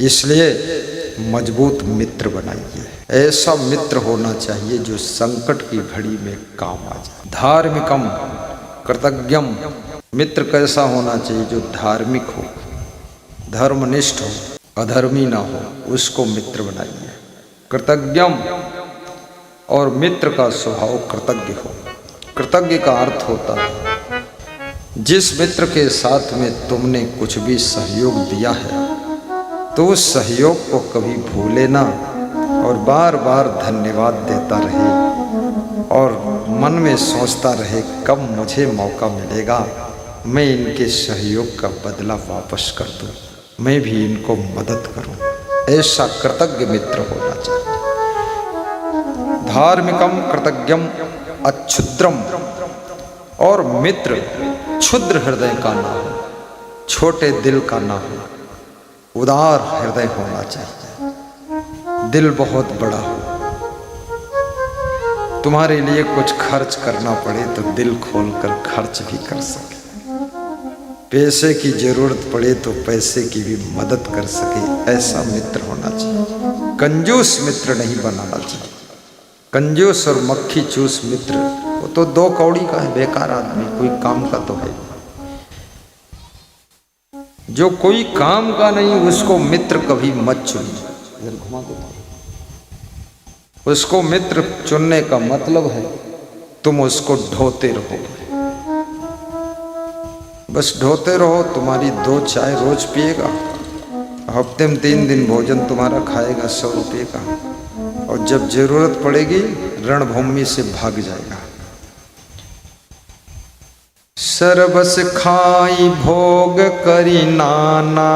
इसलिए मजबूत मित्र बनाइए। ऐसा मित्र होना चाहिए जो संकट की घड़ी में काम आ जाए। धार्मिकम कृतज्ञम, मित्र कैसा होना चाहिए? जो धार्मिक हो, धर्मनिष्ठ हो, अधर्मी ना हो, उसको मित्र बनाइए। कृतज्ञम, और मित्र का स्वभाव कृतज्ञ हो। कृतज्ञ का अर्थ होता है जिस मित्र के साथ में तुमने कुछ भी सहयोग दिया है तो उस सहयोग को कभी भूले ना और बार बार धन्यवाद देता रहे और मन में सोचता रहे कब मुझे मौका मिलेगा मैं इनके सहयोग का बदला वापस कर दूं, मैं भी इनको मदद करूं। ऐसा कृतज्ञ मित्र होना चाहिए। धार्मिकम कृतज्ञम अच्छुद्रम, और मित्र क्षुद्र हृदय का ना हो, छोटे दिल का ना हो, उदार हृदय होना चाहिए। दिल बहुत बड़ा हो, तुम्हारे लिए कुछ खर्च करना पड़े तो दिल खोलकर खर्च भी कर सके, पैसे की जरूरत पड़े तो पैसे की भी मदद कर सके, ऐसा मित्र होना चाहिए। कंजूस मित्र नहीं बनाना चाहिए। कंजूस और मक्खी चूस मित्र वो तो दो कौड़ी का है, बेकार आदमी, कोई काम का तो है। जो कोई काम का नहीं उसको मित्र कभी मत चुनिए। इधर घुमा दो। उसको मित्र चुनने का मतलब है तुम उसको ढोते रहो, बस ढोते रहो। तुम्हारी 2 चाय रोज पिएगा, हफ्ते में 3 दिन भोजन तुम्हारा खाएगा 100 रुपये का, और जब जरूरत पड़ेगी रणभूमि से भाग जाएगा। सरबस खाई भोग करी नाना,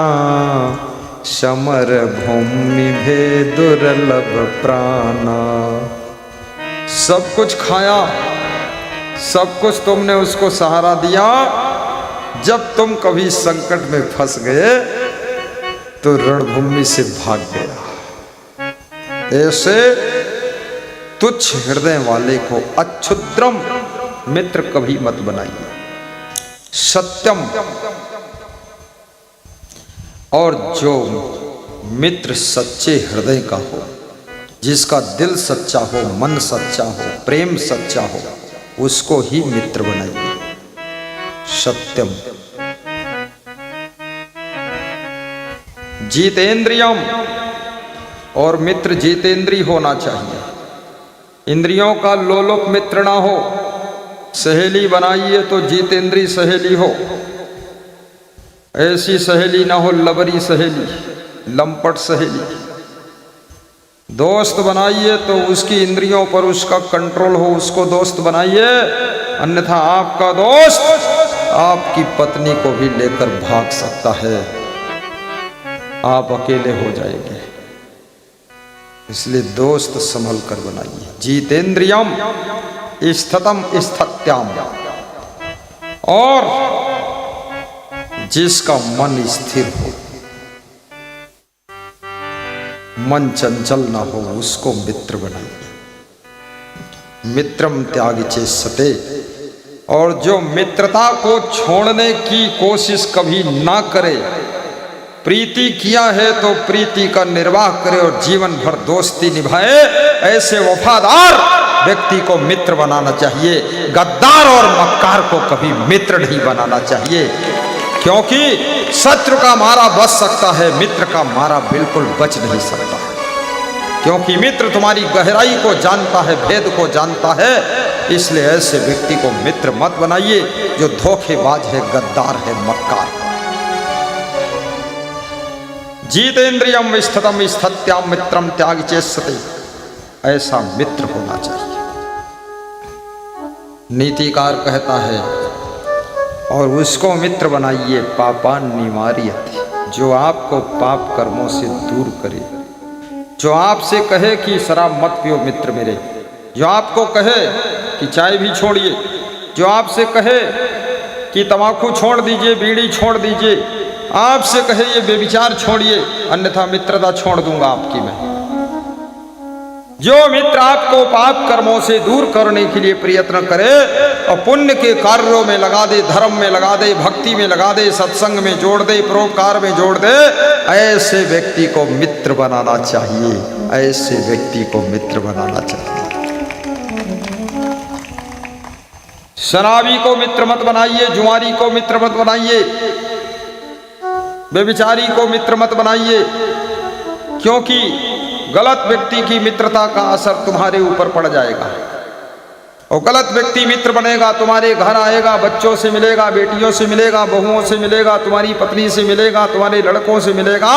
समर भूमि भे दुर्लभ प्राणा। सब कुछ खाया, सब कुछ तुमने उसको सहारा दिया, जब तुम कभी संकट में फंस गए तो रणभूमि से भाग गया। ऐसे तुच्छ हृदय वाले को अच्छुद्रम मित्र कभी मत बनाइए। सत्यम, और जो मित्र सच्चे हृदय का हो, जिसका दिल सच्चा हो, मन सच्चा हो, प्रेम सच्चा हो, उसको ही मित्र बनाइए। सत्यम। जितेंद्रियम, और मित्र जितेंद्री होना चाहिए। इंद्रियों का लोलुप मित्र ना हो। सहेली बनाइए तो जितेंद्री सहेली हो, ऐसी सहेली ना हो लबरी सहेली, लंपट सहेली। दोस्त बनाइए तो उसकी इंद्रियों पर उसका कंट्रोल हो, उसको दोस्त बनाइए, अन्यथा आपका दोस्त आपकी पत्नी को भी लेकर भाग सकता है, आप अकेले हो जाएंगे। इसलिए दोस्त संभल कर बनाइए। जितेंद्रियम स्थितम स्थित्याम, और जिसका मन स्थिर हो, मन चंचल ना हो, उसको मित्र बनाइए। मित्रम त्याग चेष्यते, और जो मित्रता को छोड़ने की कोशिश कभी ना करे, प्रीति किया है तो प्रीति का निर्वाह करे और जीवन भर दोस्ती निभाए, ऐसे वफादार व्यक्ति को मित्र बनाना चाहिए। गद्दार और मक्कार को कभी मित्र नहीं बनाना चाहिए, क्योंकि शत्रु का मारा बच सकता है, मित्र का मारा बिल्कुल बच नहीं सकता, क्योंकि मित्र तुम्हारी गहराई को जानता है, भेद को जानता है। इसलिए ऐसे व्यक्ति को मित्र मत बनाइए जो धोखेबाज है, गद्दार है, मक्कार है। जितेंद्रियम स्थितम स्थित्याम मित्रम त्याग चेष्यते, ऐसा मित्र होना चाहिए। नीतिकार कहता है, और उसको मित्र बनाइए पापान निवारयति, जो आपको पाप कर्मों से दूर करे, जो आपसे कहे कि शराब मत पियो मित्र मेरे, जो आपको कहे कि चाय भी छोड़िए, जो आपसे कहे कि तंबाकू छोड़ दीजिए, बीड़ी छोड़ दीजिए, आपसे कहे ये व्यभिचार छोड़िए, अन्यथा मित्रता छोड़ दूंगा आपकी मैं। जो मित्र आपको पाप कर्मों से दूर करने के लिए प्रयत्न करे और पुण्य के कार्यों में लगा दे, धर्म में लगा दे, भक्ति में लगा दे, सत्संग में जोड़ दे, परोपकार में जोड़ दे, ऐसे व्यक्ति को मित्र बनाना चाहिए। ऐसे व्यक्ति को मित्र बनाना चाहिए। शराबी को मित्र मत बनाइए, जुआरी को मित्र मत बनाइए, व्यभिचारी को मित्र मत बनाइए, क्योंकि गलत व्यक्ति की मित्रता का असर तुम्हारे ऊपर पड़ जाएगा। और गलत व्यक्ति मित्र बनेगा, तुम्हारे घर आएगा, बच्चों से मिलेगा, बेटियों से मिलेगा, बहुओं से मिलेगा, तुम्हारी पत्नी से मिलेगा, तुम्हारे लड़कों से मिलेगा,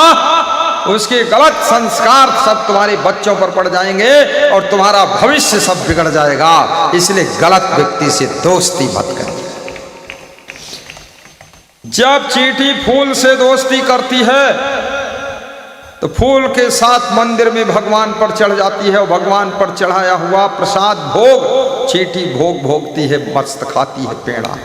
उसके गलत संस्कार सब तुम्हारे बच्चों पर पड़ जाएंगे और तुम्हारा भविष्य सब बिगड़ जाएगा। इसलिए गलत व्यक्ति से दोस्ती मत करिए। जब चींटी फूल से दोस्ती करती है तो फूल के साथ मंदिर में भगवान पर चढ़ जाती है और भगवान पर चढ़ाया हुआ प्रसाद भोग चींटी भोग भोगती है, मस्त खाती है पेड़ा।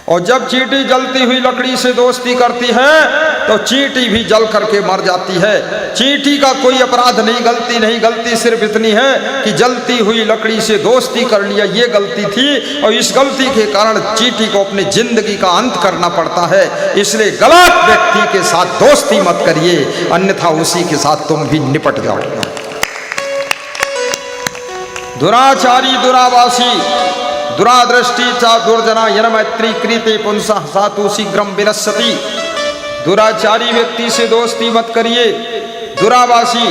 और जब चींटी जलती हुई लकड़ी से दोस्ती करती है तो चींटी भी जल करके मर जाती है। चींटी का कोई अपराध नहीं, गलती नहीं, गलती सिर्फ इतनी है कि जलती हुई लकड़ी से दोस्ती कर लिया, ये गलती थी और इस गलती के कारण चींटी को अपनी जिंदगी का अंत करना पड़ता है। इसलिए गलत व्यक्ति के साथ दोस्ती मत करिए, अन्यथा उसी के साथ तुम भी निपट जाओगे। दुराचारी, दुरावासी, दुरादृष्टि चा दुर्जना यन मैत्री कृते पुंसः सातु शीघ्रम विनश्यति। दुराचारी व्यक्ति से दोस्ती मत करिए। दुरावासी,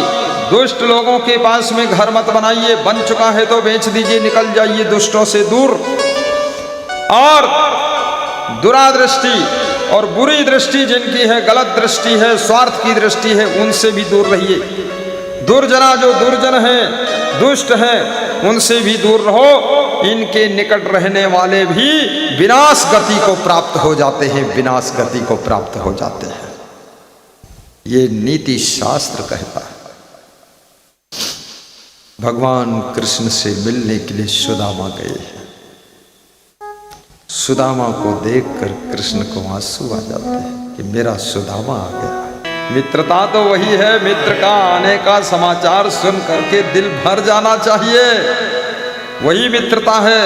दुष्ट लोगों के पास में घर मत बनाइए, बन चुका है तो बेच दीजिए, निकल जाइए दुष्टों से दूर। और दुरादृष्टि और बुरी दृष्टि जिनकी है, गलत दृष्टि है, स्वार्थ की दृष्टि है, उनसे भी दूर रहिए। दुर्जना, जो दुर्जन है, दुष्ट है, उनसे भी दूर रहो। इनके निकट रहने वाले भी विनाश गति को प्राप्त हो जाते हैं, विनाश गति को प्राप्त हो जाते हैं। ये नीति शास्त्र कहता है। भगवान कृष्ण से मिलने के लिए सुदामा गए हैं। सुदामा को देखकर कृष्ण को आंसू आ जाते हैं कि मेरा सुदामा आ गया। मित्रता तो वही है, मित्र का आने का समाचार सुन करके दिल भर जाना चाहिए, वही मित्रता है।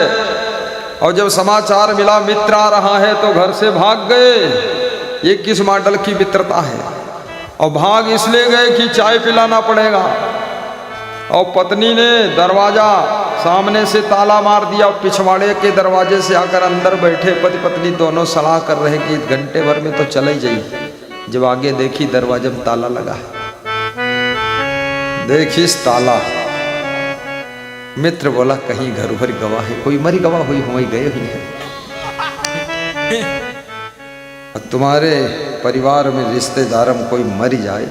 और जब समाचार मिला मित्र आ रहा है तो घर से भाग गए, ये किस मॉडल की मित्रता है। और भाग इसलिए गए कि चाय पिलाना पड़ेगा। और पत्नी ने दरवाजा सामने से ताला मार दिया, पिछवाड़े के दरवाजे से आकर अंदर बैठे पति पत्नी दोनों सलाह कर रहे कि घंटे भर में तो चले जाइए। जब आगे देखी दरवाजे में ताला लगा है, देखिस ताला। मित्र बोला कहीं घर भर गवाह है, कोई मरी गवाह हुई हो गए हुई है। तुम्हारे परिवार में रिश्तेदार में कोई मर जाए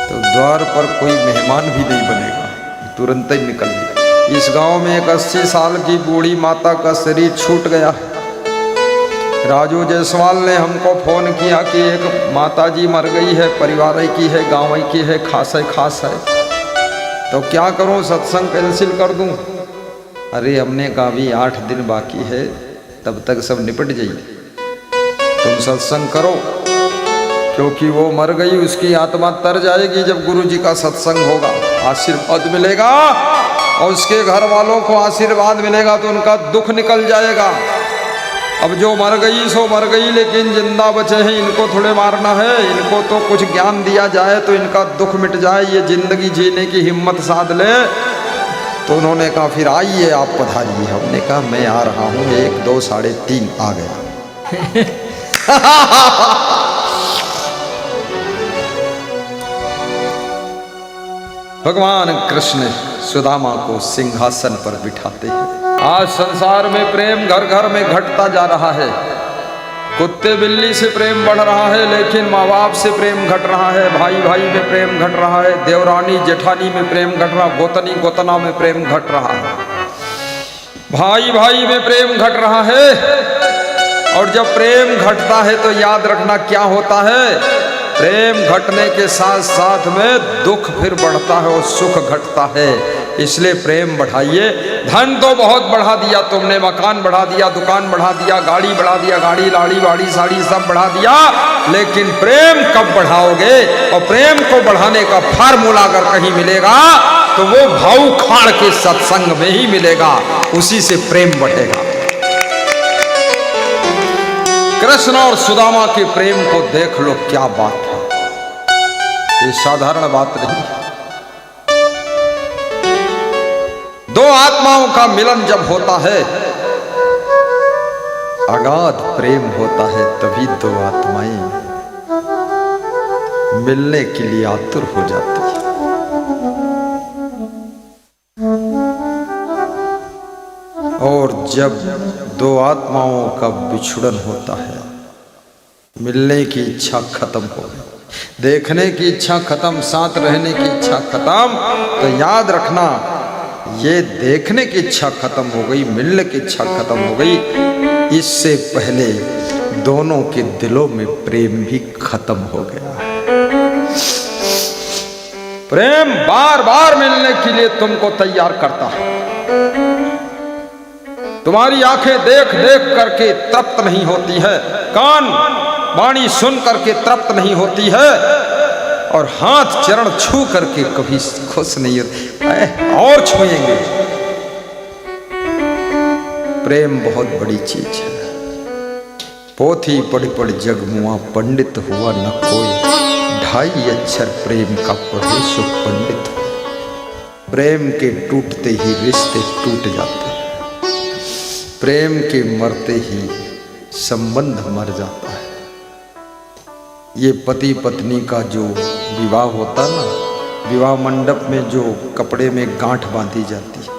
तो द्वार पर कोई मेहमान भी नहीं बनेगा, तुरंत ही निकल गया। इस गांव में एक 80 साल की बूढ़ी माता का शरीर छूट गया। राजू जायसवाल ने हमको फोन किया कि एक माता जी मर गई है, परिवार की है, गांव की है, खास है। तो क्या करूं, सत्संग कैंसिल कर दूं? अरे हमने कहा भी 8 दिन बाकी है, तब तक सब निपट जाइए, तुम सत्संग करो, क्योंकि वो मर गई, उसकी आत्मा तर जाएगी। जब गुरु जी का सत्संग होगा आशीर्वाद मिलेगा और उसके घर वालों को आशीर्वाद मिलेगा तो उनका दुख निकल जाएगा। अब जो मर गई सो मर गई, लेकिन जिंदा बचे हैं इनको थोड़े मारना है, इनको तो कुछ ज्ञान दिया जाए तो इनका दुख मिट जाए, ये जिंदगी जीने की हिम्मत साध ले। तो उन्होंने कहा फिर आइए आप पधारिए। हमने कहा मैं आ रहा हूँ, 1, 2, 3:30 आ गया। भगवान कृष्ण सुदामा को सिंहासन पर बिठाते हैं। आज संसार में प्रेम घर घर में घटता जा रहा है। कुत्ते बिल्ली से प्रेम बढ़ रहा है, लेकिन माँ बाप से प्रेम घट रहा है, भाई भाई में प्रेम घट रहा है, देवरानी जेठानी में प्रेम घट रहा, गोतनी गोतना में प्रेम घट रहा है, भाई भाई में प्रेम घट रहा है। और जब प्रेम घटता है तो याद रखना क्या होता है, प्रेम घटने के साथ साथ में दुख फिर बढ़ता है और सुख घटता है। इसलिए प्रेम बढ़ाइए। धन तो बहुत बढ़ा दिया तुमने, मकान बढ़ा दिया, दुकान बढ़ा दिया, गाड़ी बढ़ा दिया, गाड़ी लाड़ी वाड़ी साड़ी सब बढ़ा दिया, लेकिन प्रेम कब बढ़ाओगे? और प्रेम को बढ़ाने का फार्मूला अगर कहीं मिलेगा तो वो भाऊ खाड़ के सत्संग में ही मिलेगा, उसी से प्रेम बढ़ेगा। कृष्ण और सुदामा के प्रेम को देख लो, क्या बात है, ये साधारण बात नहीं। दो आत्माओं का मिलन जब होता है, अगाध प्रेम होता है, तभी दो आत्माएं मिलने के लिए आतुर हो जाती है। और जब दो आत्माओं का बिछुड़न होता है, मिलने की इच्छा खत्म हो गई, देखने की इच्छा खत्म, साथ रहने की इच्छा खत्म, तो याद रखना ये देखने की इच्छा खत्म हो गई, मिलने की इच्छा खत्म हो गई, इससे पहले दोनों के दिलों में प्रेम भी खत्म हो गया। प्रेम बार बार मिलने के लिए तुमको तैयार करता है। तुम्हारी आंखें देख देख करके तृप्त नहीं होती है, कान वाणी सुन करके तृप्त नहीं होती है, और हाथ चरण छू करके कभी खुश नहीं होती, और छुएंगे। प्रेम बहुत बड़ी चीज है। पोथी पढ़ पढ़ जग मुआ, पंडित हुआ न कोई, 2.5 अक्षर प्रेम का पढ़े सो पंडित। प्रेम के टूटते ही रिश्ते टूट जाते हैं, प्रेम के मरते ही संबंध मर जाता है। ये पति पत्नी का जो विवाह होता ना, विवाह मंडप में जो कपड़े में गांठ बांधी जाती है,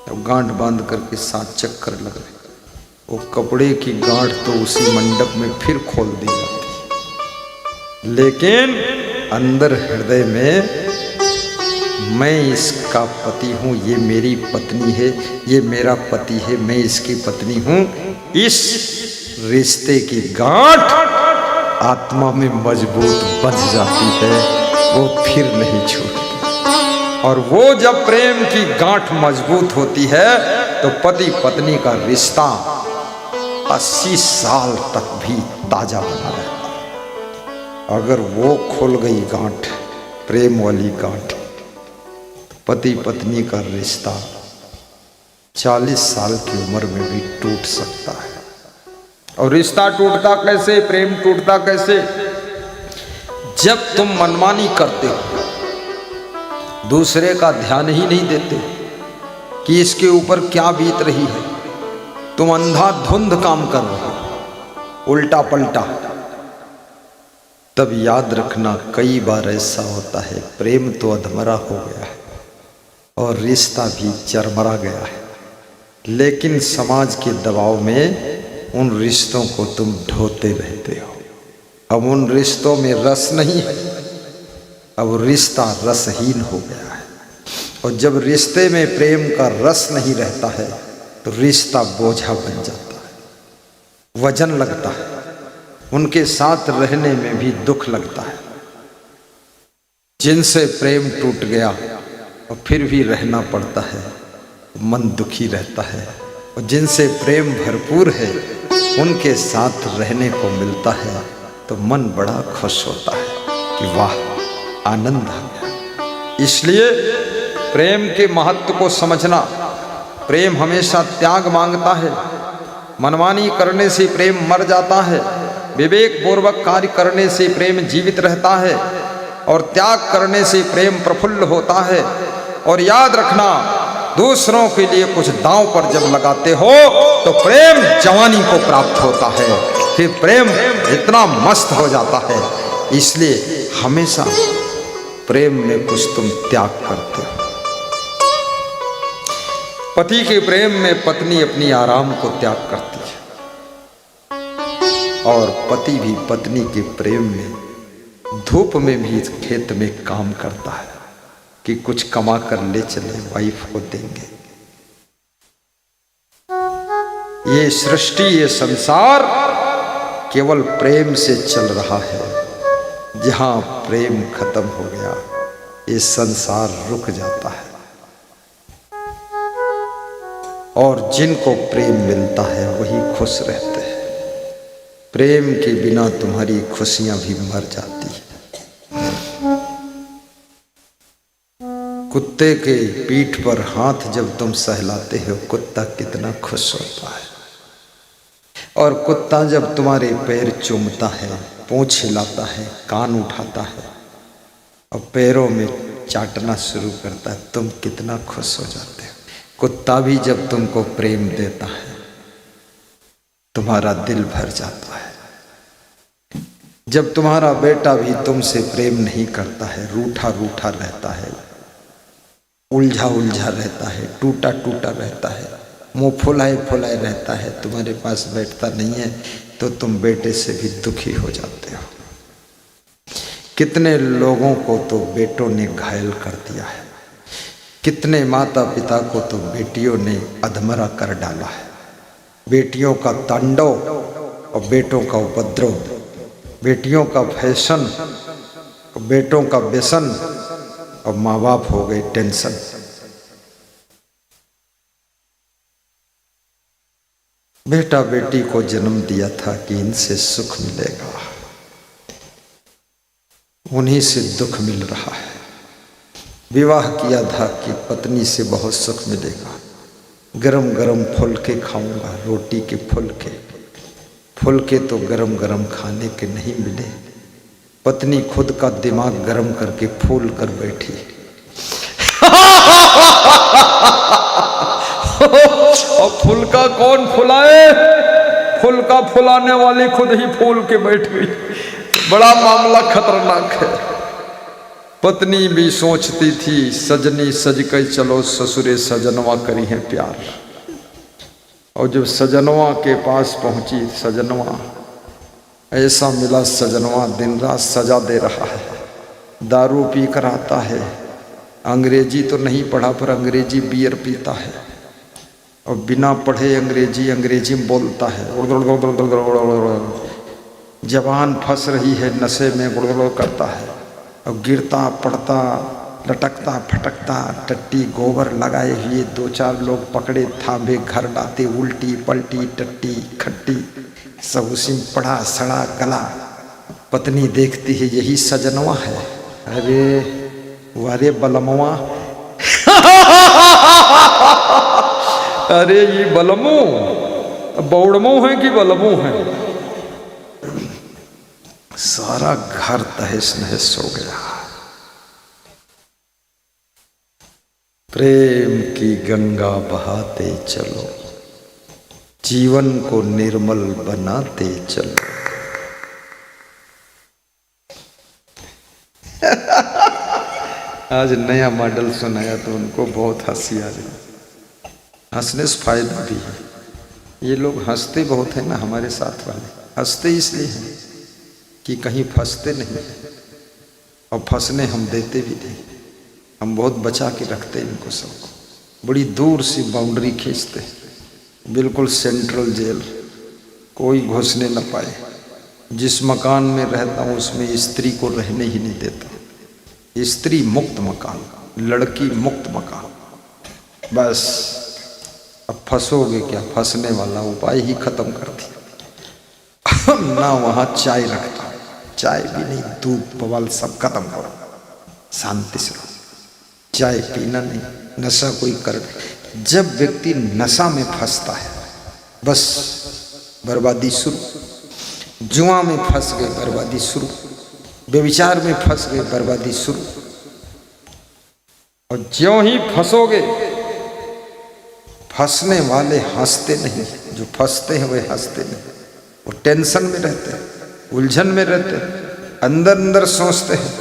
तो गांठ बांध करके 7 चक्कर लग रहे, वो कपड़े की गांठ तो उसी मंडप में फिर खोल दी जाती है, लेकिन अंदर हृदय में मैं इसका पति हूँ, ये मेरी पत्नी है, ये मेरा पति है, मैं इसकी पत्नी हूँ, इस रिश्ते की गांठ आत्मा में मजबूत बन जाती है, वो फिर नहीं छूटती। और वो जब प्रेम की गांठ मजबूत होती है तो पति पत्नी का रिश्ता 80 साल तक भी ताजा बना रहता है। अगर वो खुल गई गांठ, प्रेम वाली गांठ, पति पत्नी का रिश्ता 40 साल की उम्र में भी टूट सकता है। और रिश्ता टूटता कैसे, प्रेम टूटता कैसे? जब तुम मनमानी करते हो, दूसरे का ध्यान ही नहीं देते कि इसके ऊपर क्या बीत रही है, तुम अंधाधुंध काम कर रहे हो, उल्टा पलटा, तब याद रखना कई बार ऐसा होता है प्रेम तो अधमरा हो गया है और रिश्ता भी चरमरा गया है, लेकिन समाज के दबाव में उन रिश्तों को तुम ढोते रहते हो। अब उन रिश्तों में रस नहीं है, अब रिश्ता रसहीन हो गया है। और जब रिश्ते में प्रेम का रस नहीं रहता है तो रिश्ता बोझा बन जाता है, वजन लगता है, उनके साथ रहने में भी दुख लगता है। जिनसे प्रेम टूट गया और फिर भी रहना पड़ता है, मन दुखी रहता है, और जिनसे प्रेम भरपूर है उनके साथ रहने को मिलता है तो मन बड़ा खुश होता है कि वाह, आनंद आ गया। इसलिए प्रेम के महत्व को समझना। प्रेम हमेशा त्याग मांगता है, मनमानी करने से प्रेम मर जाता है, विवेक पूर्वक कार्य करने से प्रेम जीवित रहता है, और त्याग करने से प्रेम प्रफुल्ल होता है। और याद रखना, दूसरों के लिए कुछ दांव पर जब लगाते हो तो प्रेम जवानी को प्राप्त होता है, फिर प्रेम इतना मस्त हो जाता है। इसलिए हमेशा प्रेम में कुछ तुम त्याग करते हो। पति के प्रेम में पत्नी अपनी आराम को त्याग करती है, और पति भी पत्नी के प्रेम में धूप में भी खेत में काम करता है कि कुछ कमा कर ले चले, वाइफ को देंगे। ये सृष्टि, ये संसार केवल प्रेम से चल रहा है। जहां प्रेम खत्म हो गया, ये संसार रुक जाता है। और जिनको प्रेम मिलता है वही खुश रहते हैं। प्रेम के बिना तुम्हारी खुशियां भी मर जाती हैं। कुत्ते के पीठ पर हाथ जब तुम सहलाते हो, कुत्ता कितना खुश होता है। और कुत्ता जब तुम्हारे पैर चूमता है, पूंछ हिलाता है, कान उठाता है और पैरों में चाटना शुरू करता है, तुम कितना खुश हो जाते हो। कुत्ता भी जब तुमको प्रेम देता है, तुम्हारा दिल भर जाता है। जब तुम्हारा बेटा भी तुमसे प्रेम नहीं करता है, रूठा रूठा रहता है, उलझा उलझा रहता है, टूटा टूटा रहता है, मुंह फुलाए फुलाए रहता है, तुम्हारे पास बैठता नहीं है, तो तुम बेटे से भी दुखी हो जाते हो। कितने लोगों को तो बेटों ने घायल कर दिया है, कितने माता पिता को तो बेटियों ने अधमरा कर डाला है। बेटियों का तांडव और बेटों का उपद्रव, बेटियों का फैशन और बेटों का व्यसन, और माँ बाप हो गए टेंशन। बेटा बेटी को जन्म दिया था कि इनसे सुख मिलेगा, उन्हीं से दुख मिल रहा है। विवाह किया था कि पत्नी से बहुत सुख मिलेगा, गरम गरम फुलके खाऊंगा, रोटी के फुलके तो गरम गरम खाने के नहीं मिले। पत्नी खुद का दिमाग गरम करके फूल कर बैठी। और फुलका कौन फुलाए? फुलका फुलाने वाली खुद ही फूल के बैठ गई। बड़ा मामला खतरनाक है। पत्नी भी सोचती थी, सजनी सज के चलो ससुरे सजनवा करी है प्यार। और जब सजनवा के पास पहुंची, सजनवा ऐसा मिला, सजनवा दिन रात सजा दे रहा है, दारू पी कर आता है, अंग्रेजी तो नहीं पढ़ा पर अंग्रेजी बियर पीता है, और बिना पढ़े अंग्रेजी में बोलता है, जवान फंस रही है, नशे में गुड़गुड़ करता है, और गिरता पड़ता लटकता फटकता, टट्टी गोबर लगाए हुए 2-4 लोग पकड़े, थामे घर डाते, उल्टी पलटी टट्टी खट्टी सब उसी में पड़ा सड़ा गला। पत्नी देखती है यही सजनवा है। अरे वारे बलमवा अरे ये बलमो बौड़मो है कि बलमो है? सारा घर तहस नहस हो गया। प्रेम की गंगा बहाते चलो, जीवन को निर्मल बनाते चलो। आज नया मॉडल सुनाया तो उनको बहुत हंसी आ रही। हंसने से फायदा भी है। ये लोग हंसते बहुत है ना, हमारे साथ वाले हंसते इसलिए हैं कि कहीं फंसते नहीं, और फंसने हम देते भी नहीं। हम बहुत बचा के रखते हैं इनको सबको, बड़ी दूर से बाउंड्री खींचते, बिल्कुल सेंट्रल जेल, कोई घुसने न पाए। जिस मकान में रहता हूँ उसमें स्त्री को रहने ही नहीं देता। स्त्री मुक्त मकान, लड़की मुक्त मकान। बस अब फंसोगे क्या? फंसने वाला उपाय ही खत्म कर दिया। ना वहाँ चाय रखता, चाय भी नहीं, दूध पवाल सब खत्म करो, शांति से रहो। चाय पीना नहीं, नशा कोई कर। जब व्यक्ति नशा में फंसता है बस बर्बादी शुरू। जुआ में फंस गए, बर्बादी शुरू। व्यभिचार में फंस गए, बर्बादी शुरू। और ज्यों ही फंसोगे, फंसने वाले हंसते नहीं, जो फंसते हैं वे हंसते नहीं। वो टेंशन में रहते हैं, उलझन में रहते हैं, अंदर अंदर सोचते हैं।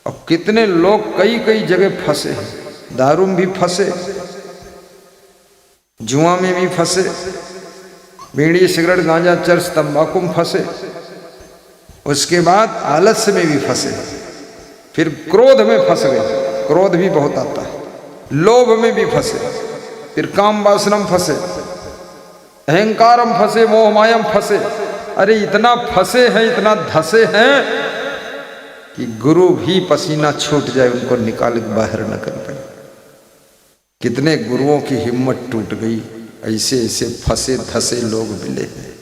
और कितने लोग कई कई जगह फंसे हैं। दारू में भी फंसे, जुआ में भी फंसे, बीड़ी सिगरेट गांजा चरस तंबाकू में फंसे, उसके बाद आलस्य में भी फंसे, फिर क्रोध में फंस गए, क्रोध भी बहुत आता है, लोभ में भी फंसे, फिर काम वासना में फंसे, अहंकार में फंसे, मोह माया में फंसे। अरे इतना फंसे हैं, इतना धसे हैं कि गुरु भी पसीना छूट जाए उनको निकाल के बाहर न कर पाए। कितने गुरुओं की हिम्मत टूट गई, ऐसे ऐसे फंसे धसे लोग मिले हैं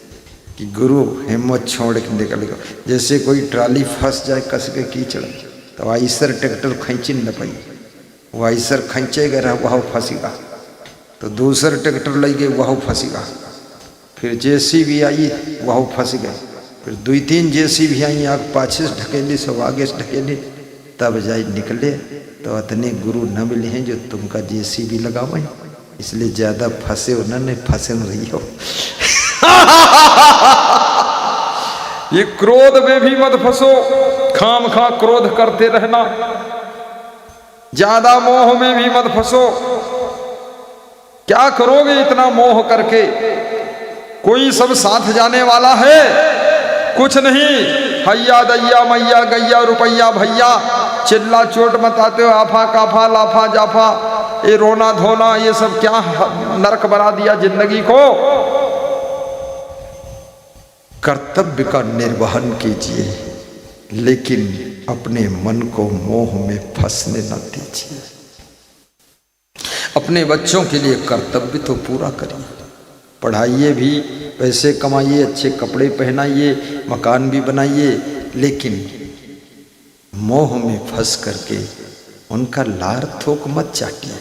कि गुरु हिम्मत छोड़ के निकल गए। जैसे कोई ट्राली फंस जाए कस के कीचड़, तो आइसर ट्रैक्टर खींच न पाई, वो आइसर खींचेगा रहा वह फंसेगा, तो दूसरा ट्रैक्टर ले गए वह फंसेगा, फिर जेसीबी आई वह फंस गए, फिर 2-3 जेसीबी आई आग पाछे से ढकेली सब आगे से ढकेली, तब जाए निकले। तो इतने गुरु न मिले हैं जो तुमका जेसीबी लगावे, इसलिए ज्यादा फंसे हो ना, नहीं फंसे न रही हो। ये क्रोध में भी मत फंसो, खाम खा क्रोध करते रहना, ज्यादा मोह में भी मत फंसो। क्या करोगे इतना मोह करके? कोई सब साथ जाने वाला है? कुछ नहीं। हैया दैया मैया गैया रुपैया भैया, चिल्ला चोट मत आते हो, आफा काफा लाफा जाफा, ये रोना धोना, ये सब क्या नरक बना दिया जिंदगी को। कर्तव्य का निर्वहन कीजिए, लेकिन अपने मन को मोह में फंसने न दीजिए। अपने बच्चों के लिए कर्तव्य तो पूरा करिए, पढ़ाइए भी, पैसे कमाइए, अच्छे कपड़े पहनाइए, मकान भी बनाइए, लेकिन मोह में फंस करके उनका लार थोक मत चाटिए।